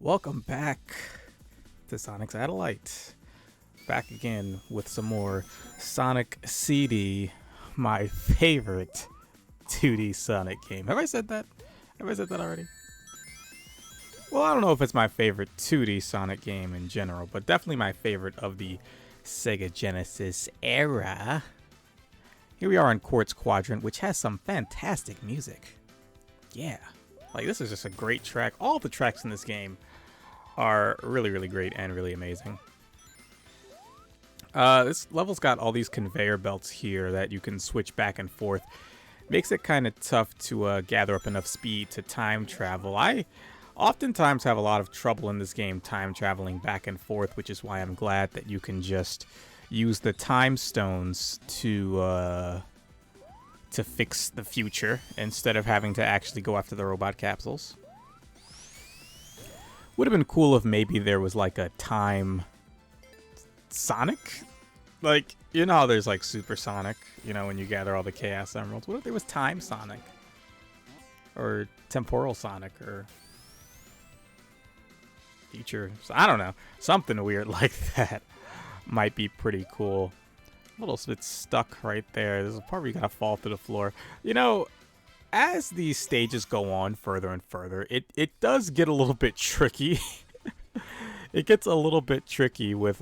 Welcome back to Sonic Satellite. Back again with some more Sonic CD, my favorite 2D Sonic game. Have I said that? Have I said that already? Well, I don't know if it's my favorite 2D Sonic game in general, but definitely my favorite of the Sega Genesis era. Here we are in Quartz Quadrant, which has some fantastic music. Yeah, like this is just a great track. All the tracks in this game are really, really great and really amazing. This level's got all these conveyor belts here that you can switch back and forth. Makes it kind of tough to gather up enough speed to time travel. I oftentimes have a lot of trouble in this game time traveling back and forth, which is why I'm glad that you can just use the time stones to fix the future instead of having to actually go after the robot capsules. Would have been cool if maybe there was like a time Sonic? Like, you know how there's like Super Sonic, you know, when you gather all the Chaos Emeralds. What if there was Time Sonic? Or Temporal Sonic, or Future, I don't know. Something weird like that might be pretty cool. A little bit stuck right there. There's a part where you gotta fall to the floor. You know, as these stages go on further and further, it does get a little bit tricky. It gets a little bit tricky with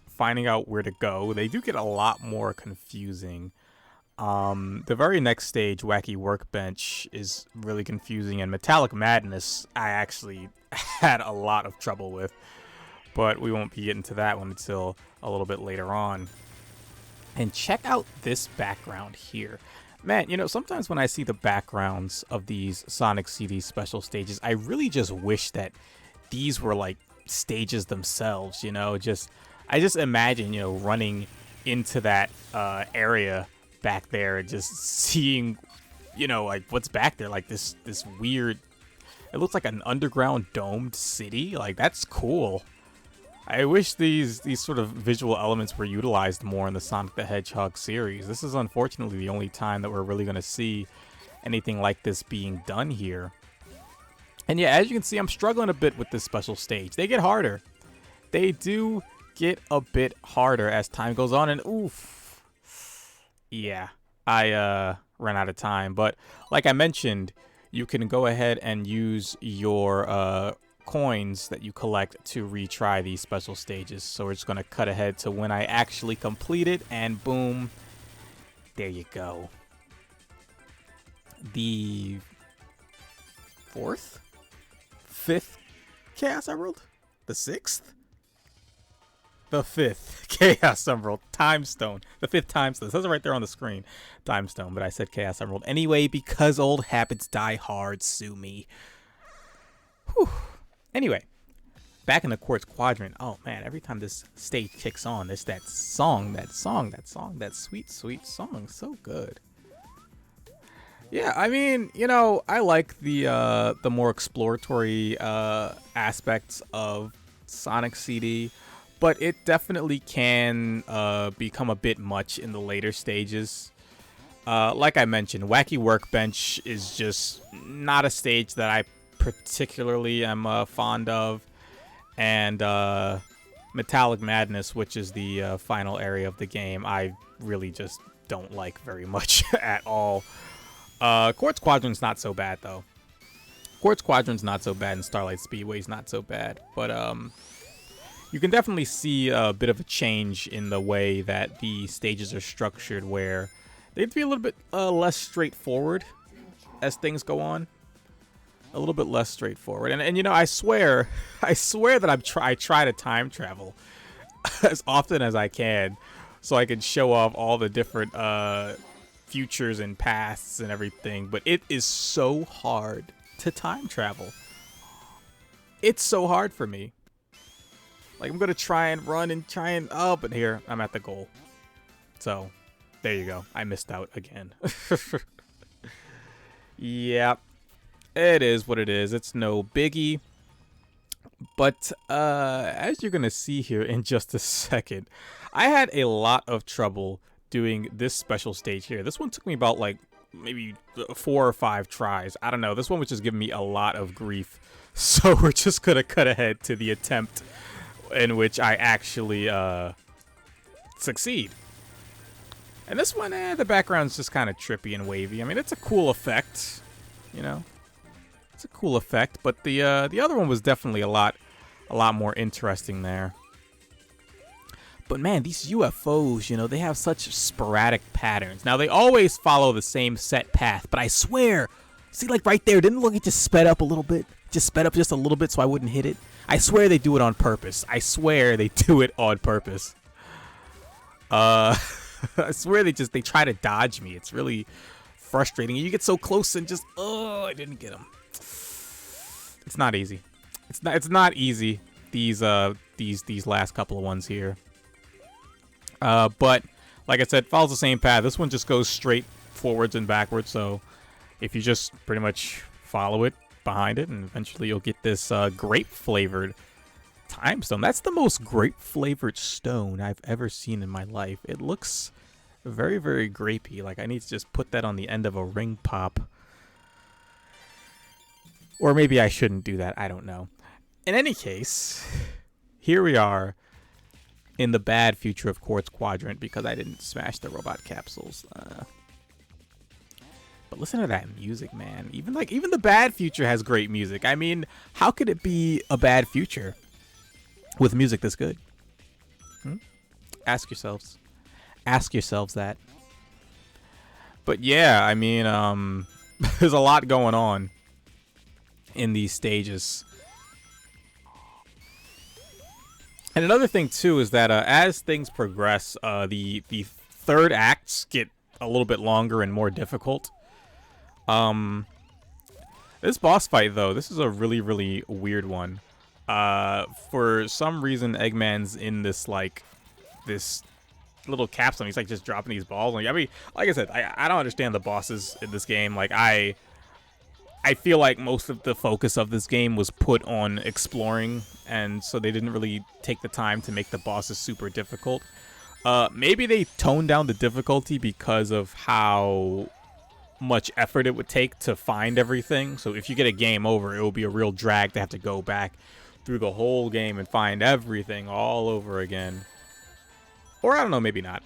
finding out where to go. They do get a lot more confusing. The very next stage, Wacky Workbench, is really confusing, and Metallic Madness I actually had a lot of trouble with, but we won't be getting to that one until a little bit later on. And check out this background here. Man, you know, sometimes when I see the backgrounds of these Sonic CD special stages, I really just wish that these were like stages themselves, you know. I just imagine, you know, running into that area back there and just seeing, you know, like what's back there, like this weird, it looks like an underground domed city. Like, that's cool. I wish these sort of visual elements were utilized more in the Sonic the Hedgehog series. This is unfortunately the only time that we're really going to see anything like this being done here. And yeah, as you can see, I'm struggling a bit with this special stage. They get harder. They do get a bit harder as time goes on, and oof. Yeah, I ran out of time. But like I mentioned, you can go ahead and use your coins that you collect to retry these special stages. So we're just going to cut ahead to when I actually complete it, and boom, there you go. The fifth Chaos Emerald? The sixth? The fifth Chaos Emerald Time Stone. The fifth Time Stone. It says it right there on the screen. Time Stone, but I said Chaos Emerald. Anyway, because old habits die hard, sue me. Whew. Anyway, back in the Quartz Quadrant. Oh man, every time this stage kicks on, there's that sweet, sweet song. So good. Yeah, I mean, you know, I like the more exploratory aspects of Sonic CD, but it definitely can become a bit much in the later stages. Like I mentioned, Wacky Workbench is just not a stage that I particularly am fond of, and Metallic Madness, which is the final area of the game, I really just don't like very much at all. Quartz Quadrant's not so bad though. Quartz Quadrant's not so bad, and Starlight Speedway's not so bad, but you can definitely see a bit of a change in the way that the stages are structured, where they'd be a little bit less straightforward as things go on. A little bit less straightforward, and you know, I swear that I try to time travel as often as I can, so I can show off all the different futures and pasts and everything. But it is so hard to time travel. It's so hard for me. Like, I'm gonna try and run and but here I'm at the goal. So there you go. I missed out again. Yep. It is what it is. It's no biggie. But as you're going to see here in just a second, I had a lot of trouble doing this special stage here. This one took me about like maybe 4 or 5 tries. I don't know. This one was just giving me a lot of grief So we're just gonna cut ahead to the attempt in which I actually succeed. And this one, the background's just kind of trippy and wavy. I mean, it's a cool effect, you know. It's a cool effect, but the other one was definitely a lot more interesting there. But man, these UFOs, you know, they have such sporadic patterns. Now, they always follow the same set path, but I swear, see, like right there, didn't it look like it just sped up a little bit? Just sped up just a little bit so I wouldn't hit it? I swear they do it on purpose. I swear they do it on purpose. I swear they try to dodge me. It's really frustrating. You get so close and just, oh, I didn't get them. It's not easy. It's not easy. These last couple of ones here. But like I said, follows the same path. This one just goes straight forwards and backwards. So if you just pretty much follow it behind it, and eventually you'll get this grape flavored time stone. That's the most grape flavored stone I've ever seen in my life. It looks very, very grapey. Like I need to just put that on the end of a ring pop. Or maybe I shouldn't do that. I don't know. In any case, here we are in the bad future of Quartz Quadrant because I didn't smash the robot capsules. But listen to that music, man. Even the bad future has great music. I mean, how could it be a bad future with music this good? Ask yourselves. Ask yourselves that. But yeah, I mean, there's a lot going on in these stages. And another thing too is that as things progress, the third acts get a little bit longer and more difficult. This boss fight though, this is a really, really weird one. For some reason, Eggman's in this this little capsule. He's like just dropping these balls. I mean, like I said, I don't understand the bosses in this game. Like I feel like most of the focus of this game was put on exploring, and so they didn't really take the time to make the bosses super difficult. Maybe they toned down the difficulty because of how much effort it would take to find everything. So if you get a game over, it will be a real drag to have to go back through the whole game and find everything all over again. Or I don't know, maybe not.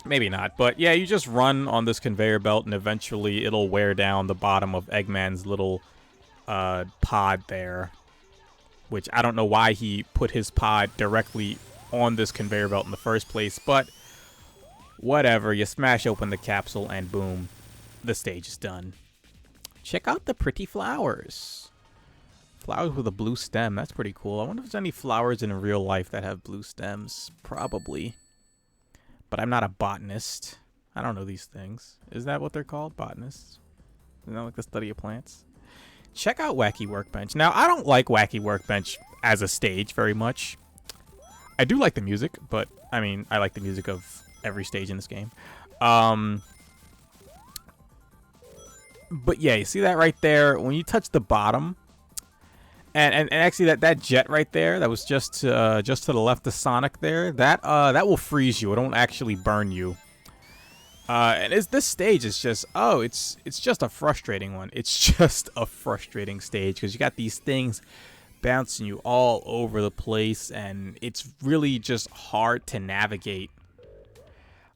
Maybe not, but yeah, you just run on this conveyor belt and eventually it'll wear down the bottom of Eggman's little pod there. Which I don't know why he put his pod directly on this conveyor belt in the first place, but whatever. You smash open the capsule and boom, the stage is done. Check out the pretty flowers. Flowers with a blue stem, that's pretty cool. I wonder if there's any flowers in real life that have blue stems. Probably. But I'm not a botanist. I don't know these things. Is that what they're called? Botanists? Isn't that like the study of plants? Check out Wacky Workbench. Now, I don't like Wacky Workbench as a stage very much. I do like the music, but, I mean, I like the music of every stage in this game. But yeah, you see that right there? When you touch the bottom, and actually that jet right there, that was just to the left of Sonic there, that will freeze you. It won't actually burn you. And this stage is just, it's just a frustrating one. It's just a frustrating stage because you got these things bouncing you all over the place, and it's really just hard to navigate.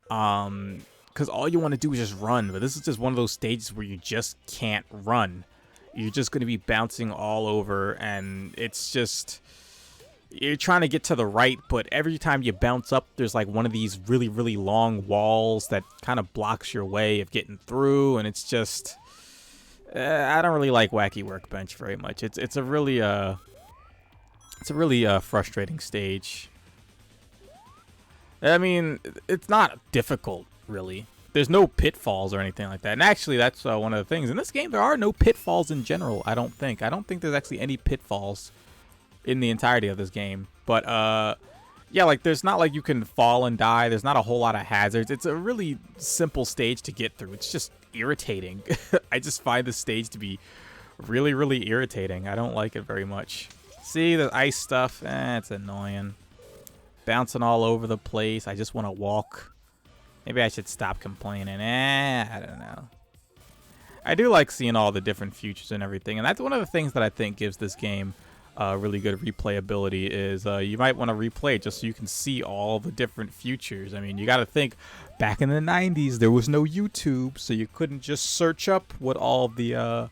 Because all you want to do is just run, but this is just one of those stages where you just can't run. You're just going to be bouncing all over, and it's just, you're trying to get to the right, but every time you bounce up, there's like one of these really, really long walls that kind of blocks your way of getting through, and it's just, I don't really like Wacky Workbench very much. It's a really frustrating stage. I mean, it's not difficult, really. There's no pitfalls or anything like that. And actually, that's one of the things. In this game, there are no pitfalls in general, I don't think. I don't think there's actually any pitfalls in the entirety of this game. But, yeah, like, there's not like you can fall and die. There's not a whole lot of hazards. It's a really simple stage to get through. It's just irritating. I just find this stage to be really, really irritating. I don't like it very much. See, the ice stuff, it's annoying. Bouncing all over the place. I just want to walk. Maybe I should stop complaining. I don't know. I do like seeing all the different futures and everything, and that's one of the things that I think gives this game really good replayability. Is you might want to replay it just so you can see all the different futures. I mean, you got to think back in the '90s there was no YouTube, so you couldn't just search up what all the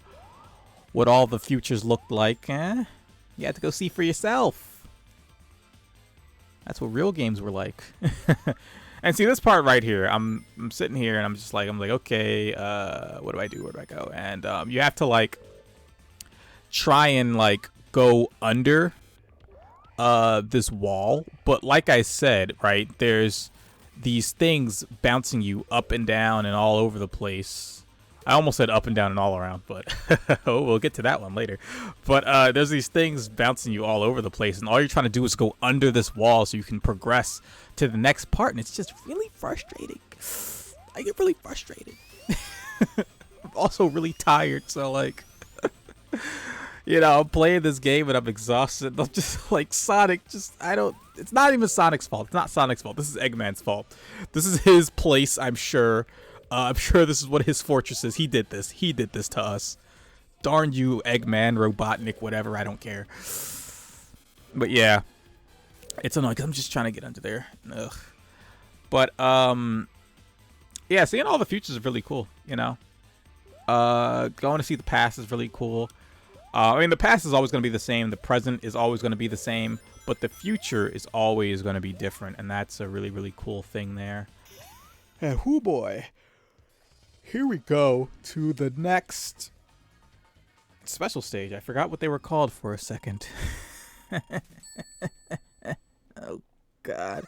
futures looked like. You had to go see for yourself. That's what real games were like. And see this part right here. I'm sitting here and I'm like, okay, what do I do? Where do I go? And you have to like try and like go under this wall. But like I said, right, there's these things bouncing you up and down and all over the place. I almost said up and down and all around, but oh, we'll get to that one later. But there's these things bouncing you all over the place, and all you're trying to do is go under this wall so you can progress to the next part, and it's just really frustrating. I get really frustrated. I'm also really tired, so like, you know, I'm playing this game and I'm exhausted. I'm just like, Sonic, it's not even Sonic's fault. It's not Sonic's fault. This is Eggman's fault. This is his place, I'm sure. I'm sure this is what his fortress is. He did this. He did this to us. Darn you, Eggman, Robotnik, whatever. I don't care. But yeah, it's annoying 'cause I'm just trying to get under there. Ugh. But yeah, seeing all the futures is really cool. You know, going to see the past is really cool. I mean, the past is always going to be the same. The present is always going to be the same. But the future is always going to be different, and that's a really, really cool thing there. And whoo boy. Here we go to the next special stage. I forgot what they were called for a second. Oh, God.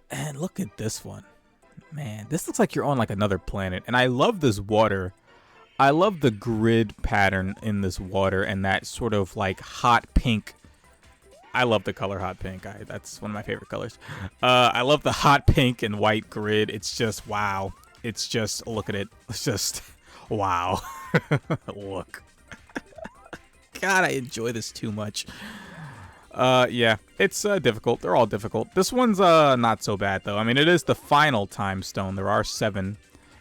And look at this one. Man, this looks like you're on like another planet. And I love this water. I love the grid pattern in this water and that sort of like hot pink. I love the color hot pink. That's one of my favorite colors. I love the hot pink and white grid. It's just, wow. It's just, look at it. It's just, wow. Look. God, I enjoy this too much. Yeah, it's difficult. They're all difficult. This one's not so bad, though. I mean, it is the final time stone. There are 7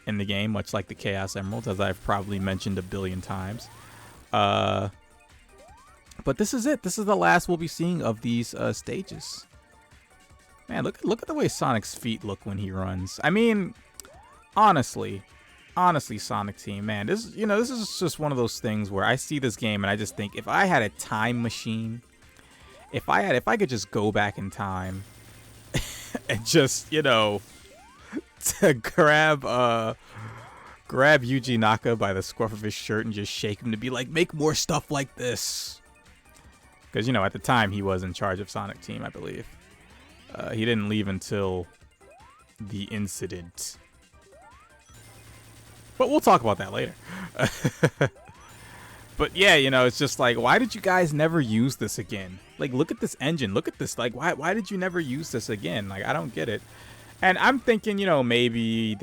in the game, much like the Chaos Emeralds, as I've probably mentioned a billion times. But this is it. This is the last we'll be seeing of these stages. Man, look at the way Sonic's feet look when he runs. I mean, honestly, Sonic Team, man, this is just one of those things where I see this game and I just think if I had a time machine, if I could just go back in time and just, you know, to grab Yuji Naka by the scruff of his shirt and just shake him to be like, make more stuff like this. Because, you know, at the time, he was in charge of Sonic Team, I believe. He didn't leave until the incident. But we'll talk about that later. But, yeah, you know, it's just like, why did you guys never use this again? Like, look at this engine. Look at this. Like, why did you never use this again? Like, I don't get it. And I'm thinking, you know, maybe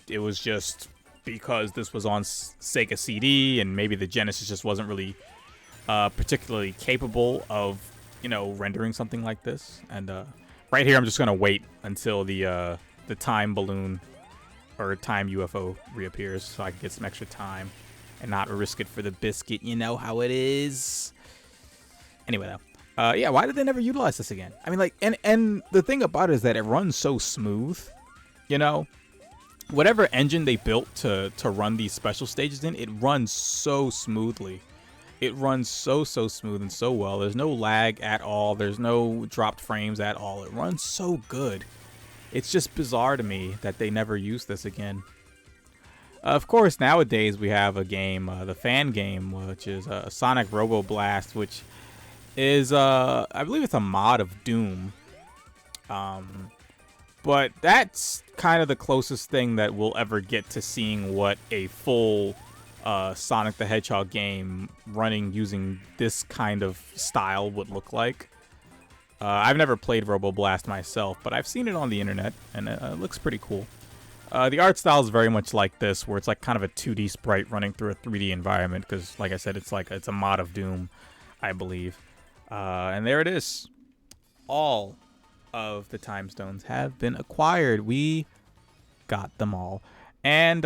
it was just because this was on Sega CD and maybe the Genesis just wasn't really particularly capable of, you know, rendering something like this. And right here, I'm just gonna wait until the time balloon or time UFO reappears, so I can get some extra time and not risk it for the biscuit. You know how it is. Anyway, though, yeah, why did they never utilize this again? I mean, like, and the thing about it is that it runs so smooth. You know, whatever engine they built to run these special stages in, it runs so smoothly. It runs so smooth and so well. There's no lag at all. There's no dropped frames at all. It runs so good. It's just bizarre to me that they never used this again. Of course, nowadays we have a game, the fan game, which is Sonic Robo Blast, which is, I believe it's a mod of Doom. But that's kind of the closest thing that we'll ever get to seeing what a full Sonic the Hedgehog game running using this kind of style would look like. I've never played Robo Blast myself, but I've seen it on the internet, and it looks pretty cool. The art style is very much like this, where it's like kind of a 2D sprite running through a 3D environment, because, like I said, it's a mod of Doom, I believe. And there it is. All of the time stones have been acquired. We got them all. And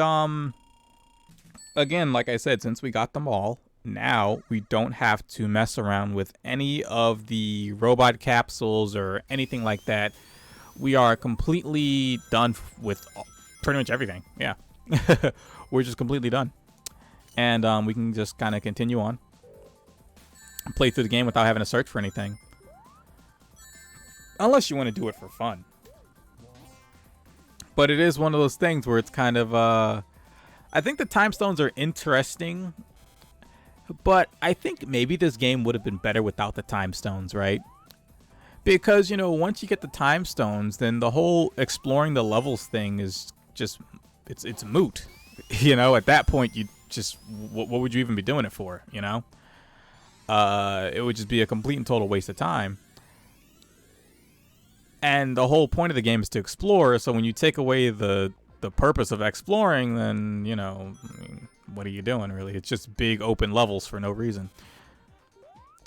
again, like I said, since we got them all, now we don't have to mess around with any of the robot capsules or anything like that. We are completely done with pretty much everything. Yeah. We're just completely done. And we can just kind of continue on. Play through the game without having to search for anything. Unless you want to do it for fun. But it is one of those things where it's kind of... I think the time stones are interesting. But I think maybe this game would have been better without the time stones, right? Because, you know, once you get the time stones, then the whole exploring the levels thing is just... It's moot. You know, at that point, you just... What would you even be doing it for, you know? It would just be a complete and total waste of time. And the whole point of the game is to explore, so when you take away the purpose of exploring, then, you know, I mean, what are you doing, really? It's just big open levels for no reason.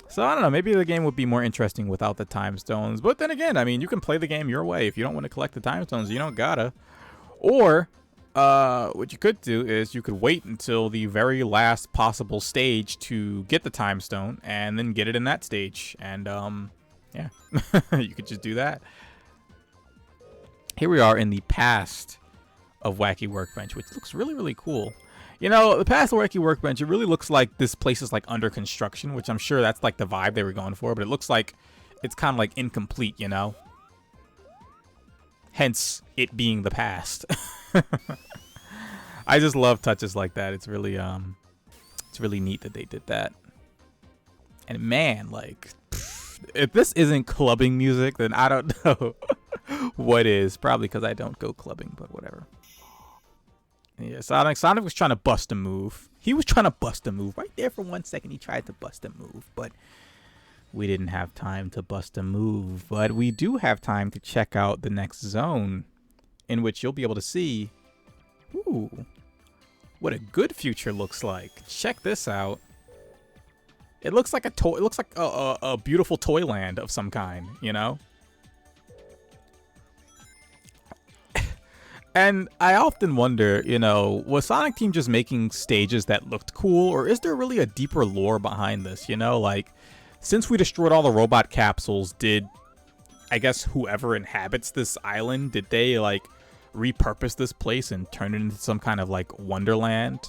So, I don't know, maybe the game would be more interesting without the time stones. But then again, I mean, you can play the game your way. If you don't want to collect the time stones, you don't gotta. Or... what you could do is you could wait until the very last possible stage to get the time stone and then get it in that stage. And, yeah, you could just do that. Here we are in the past of Wacky Workbench, which looks really, really cool. You know, the past of Wacky Workbench, it really looks like this place is like under construction, which I'm sure that's like the vibe they were going for, but it looks like it's kind of like incomplete, you know? Hence, it being the past. I just love touches like that. It's really neat that they did that. And man, like, if this isn't clubbing music, then I don't know what is. Probably because I don't go clubbing, but whatever. Yeah, Sonic was trying to bust a move. He was trying to bust a move. Right there for 1 second, he tried to bust a move, but we didn't have time to bust a move. But we do have time to check out the next zone, in which you'll be able to see, ooh, what a good future looks like. Check this out. It looks like a toy. It looks like a beautiful toy land of some kind, you know? And I often wonder, you know, was Sonic Team just making stages that looked cool, or is there really a deeper lore behind this, you know? Like, since we destroyed all the robot capsules, did, I guess, whoever inhabits this island, did they, like, repurpose this place and turn it into some kind of, like, wonderland?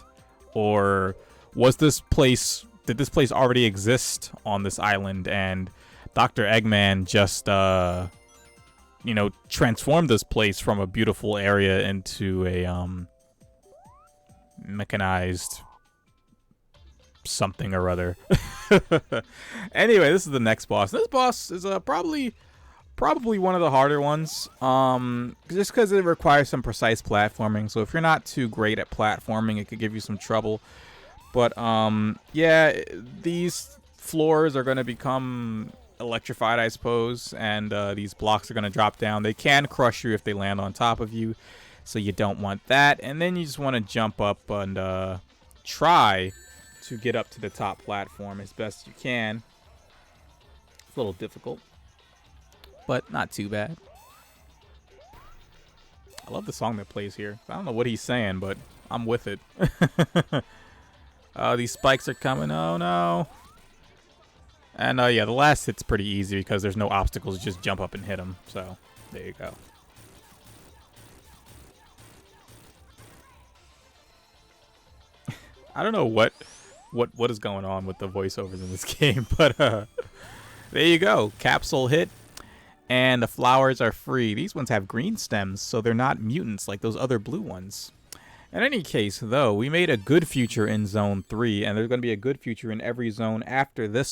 Or was this place, did this place already exist on this island, and Dr. Eggman just, you know, transformed this place from a beautiful area into a mechanized something or other. Anyway, this is the next boss. This boss is probably one of the harder ones, just because it requires some precise platforming. So if you're not too great at platforming, it could give you some trouble. But yeah, these floors are going to become electrified, I suppose, and these blocks are going to drop down. They can crush you if they land on top of you, so you don't want that. And then you just want to jump up and try to get up to the top platform as best you can. It's a little difficult, but not too bad. I love the song that plays here. I don't know what he's saying, but I'm with it. These spikes are coming. Oh no. And yeah, the last hit's pretty easy because there's no obstacles. You just jump up and hit them. So there you go. I don't know what is going on with the voiceovers in this game, but there you go. Capsule hit, and the flowers are free. These ones have green stems, so they're not mutants like those other blue ones. In any case, though, we made a good future in Zone 3, and there's going to be a good future in every zone after this